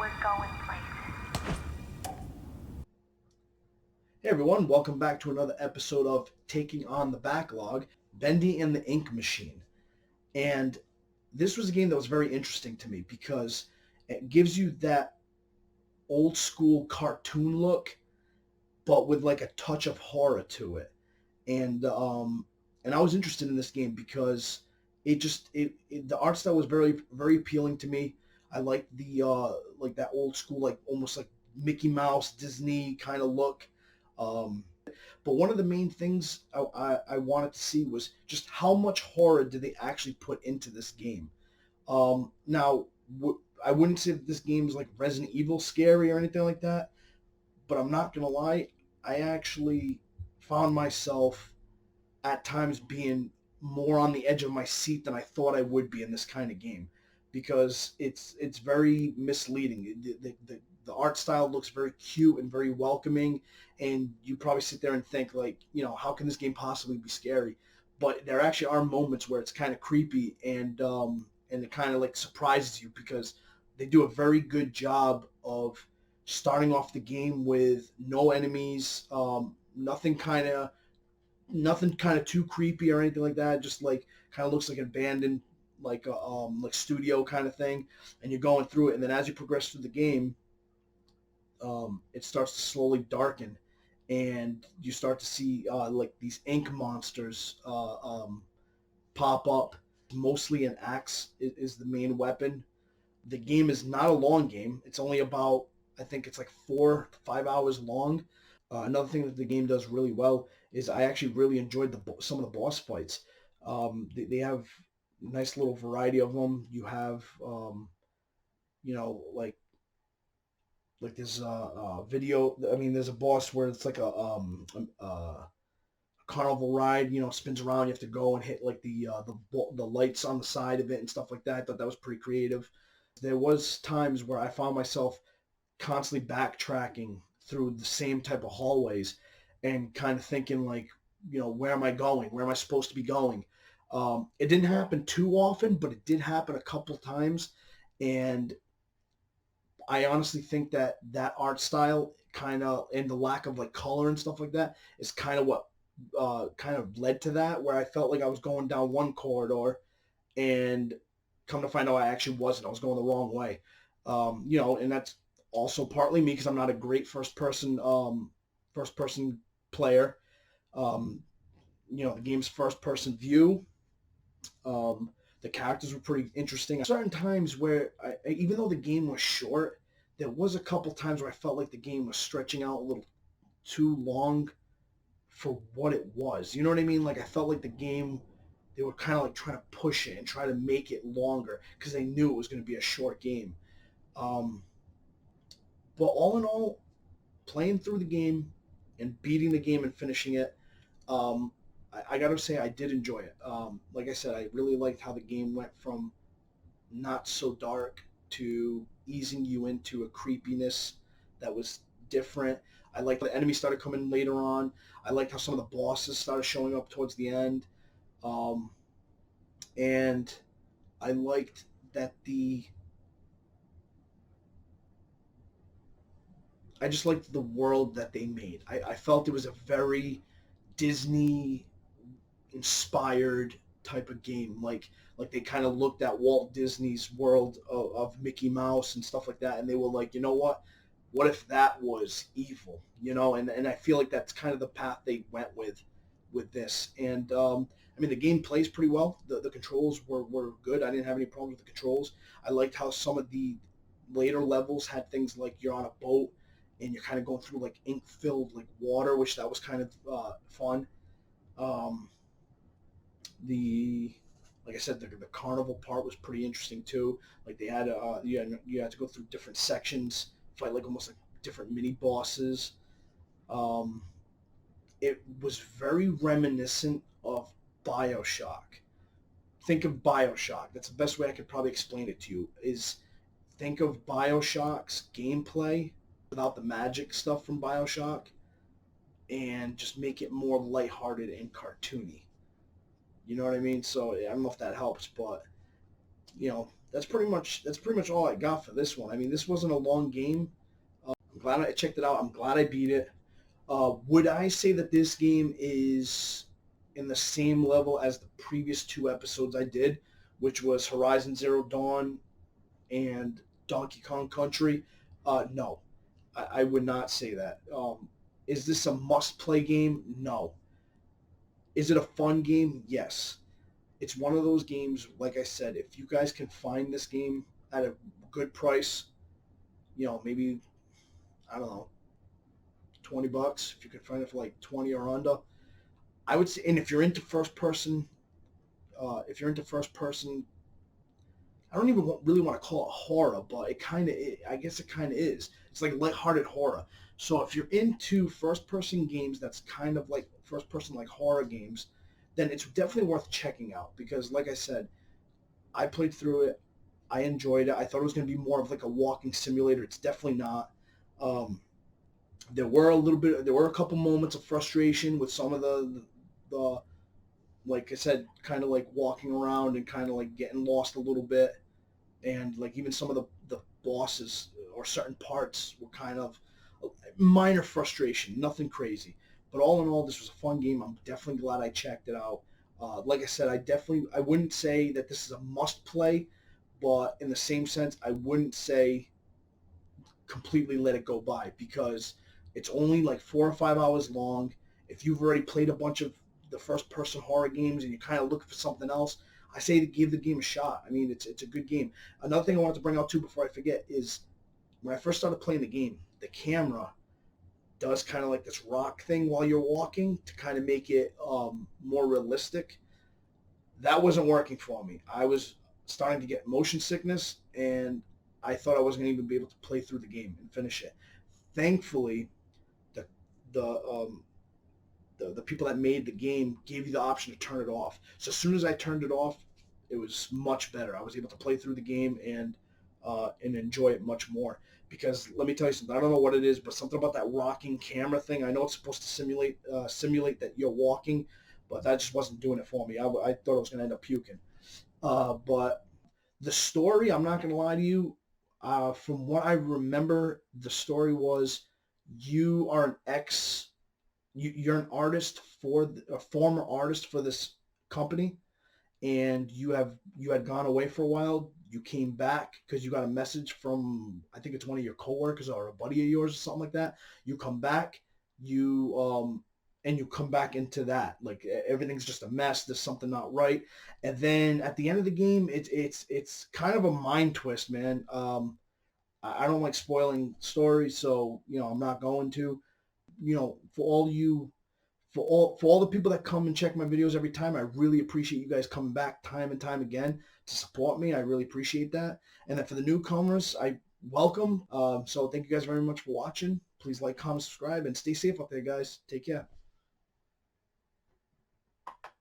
We're going places. Hey everyone, welcome back to another episode of Taking on the Backlog, Bendy and the Ink Machine. And this was a game that was very interesting to me because it gives you that old school cartoon look, but with like a touch of horror to it. And and I was interested in this game because it the art style was very appealing to me. I liked the like that old school, like almost like Mickey Mouse Disney kind of look. But one of the main things I wanted to see was just how much horror did they actually put into this game. Now, I wouldn't say that this game is like Resident Evil scary or anything like that, but I'm not gonna lie, I actually found myself at times being more on the edge of my seat than I thought I would be in this kind of game because it's very misleading. The art style looks very cute and very welcoming, and you probably sit there and think like, how can this game possibly be scary? But there actually are moments where it's kind of creepy and it kind of like surprises you because they do a very good job of starting off the game with no enemies, nothing kind of too creepy or anything like that. Just like kind of looks like an abandoned like studio kind of thing, and you're going through it, and then as you progress through the game, it starts to slowly darken, and you start to see like these ink monsters pop up. Mostly an axe is the main weapon. The game is not a long game. It's only about, I think it's like 4 to 5 hours long. Another thing that the game does really well is I actually really enjoyed some of the boss fights. They have a nice little variety of them. You have, you know, like this video. I mean, there's a boss where it's like a carnival ride. Spins around. You have to go and hit like the lights on the side of it and stuff like that. I thought that was pretty creative. There was times where I found myself constantly backtracking through the same type of hallways and kind of thinking like, where am I going? Where am I supposed to be going? It didn't happen too often, but it did happen a couple times. And I honestly think that that art style kind of, and the lack of like color and stuff like that is kind of what kind of led to that, where I felt like I was going down one corridor and come to find out I actually wasn't. I was going the wrong way. And that's also partly me because I'm not a great first person player. Um, the game's first person view. The characters were pretty interesting. Certain times where, even though the game was short, there was a couple times where I felt like the game was stretching out a little too long for what it was. You know what I mean? Like I felt like the game, they were kind of like trying to push it and try to make it longer because they knew it was going to be a short game. Um, but all in all, playing through the game and beating the game and finishing it, I got to say I did enjoy it. Like I said, I really liked how the game went from not so dark to easing you into a creepiness that was different. I liked the enemies started coming later on. I liked how some of the bosses started showing up towards the end. Um, and I liked that I just liked the world that they made. I felt it was a very Disney inspired type of game. Like they kind of looked at Walt Disney's world of Mickey Mouse and stuff like that, and they were like, you know what? What if that was evil? And I feel like that's kind of the path they went with this. And I mean, the game plays pretty well. The controls were good. I didn't have any problems with the controls. I liked how some of the later levels had things like you're on a boat and you're kind of going through like ink filled like water, which that was kind of fun. Um, the like I said, the carnival part was pretty interesting too. Like they had you had to go through different sections, fight like almost like different mini bosses. Um, it was very reminiscent of Bioshock. Think of Bioshock. That's the best way I could probably explain it to you. Is think of Bioshock's gameplay without the magic stuff from Bioshock, and just make it more lighthearted and cartoony. You know what I mean? So I don't know if that helps, but that's pretty much all I got for this one. I mean, this wasn't a long game. I'm glad I checked it out. I'm glad I beat it. Would I say that this game is in the same level as the previous two episodes I did, which was Horizon Zero Dawn and Donkey Kong Country? No, I would not say that. Is this a must-play game? No. Is it a fun game? Yes. It's one of those games, like I said, if you guys can find this game at a good price, maybe, I don't know, $20. If you can find it for like 20 or under, I would say, and if you're into first person, I don't even really want to call it horror, but I guess it kind of is. It's like lighthearted horror. So if you're into first person games, that's kind of like first person like horror games, then it's definitely worth checking out because, like I said, I played through it. I enjoyed it. I thought it was going to be more of like a walking simulator. It's definitely not. Um, there were a couple moments of frustration with some of the like I said, kind of like walking around and kind of like getting lost a little bit, and like even some of the bosses or certain parts were kind of minor frustration, nothing crazy. But all in all, this was a fun game. I'm definitely glad I checked it out. Like I said, I wouldn't say that this is a must play, but in the same sense, I wouldn't say completely let it go by because it's only like 4 or 5 hours long. If you've already played a bunch of the first person horror games and you're kind of looking for something else, I say to give the game a shot. I mean, it's a good game. Another thing I wanted to bring out too before I forget is when I first started playing the game, the camera does kind of like this rock thing while you're walking to kind of make it more realistic. That wasn't working for me. I was starting to get motion sickness, and I thought I wasn't going to even be able to play through the game and finish it. Thankfully, the the the people that made the game gave you the option to turn it off. So as soon as I turned it off, it was much better. I was able to play through the game and enjoy it much more. Because let me tell you something. I don't know what it is, but something about that rocking camera thing. I know it's supposed to simulate that you're walking, but that just wasn't doing it for me. I thought I was going to end up puking. But the story, I'm not going to lie to you. From what I remember, the story was you are an ex you're an artist a former artist for this company, and you had gone away for a while. You came back because you got a message from, I think it's one of your coworkers or a buddy of yours or something like that. You come back, you and you come back into that like everything's just a mess. There's something not right, and then at the end of the game, it's kind of a mind twist, man. I don't like spoiling stories, so I'm not going to. For all you for all the people that come and check my videos every time, I really appreciate you guys coming back time and time again to support me. I really appreciate that. And then for the newcomers, I welcome. So thank you guys very much for watching. Please like, comment, subscribe, and stay safe out there, guys. Take care.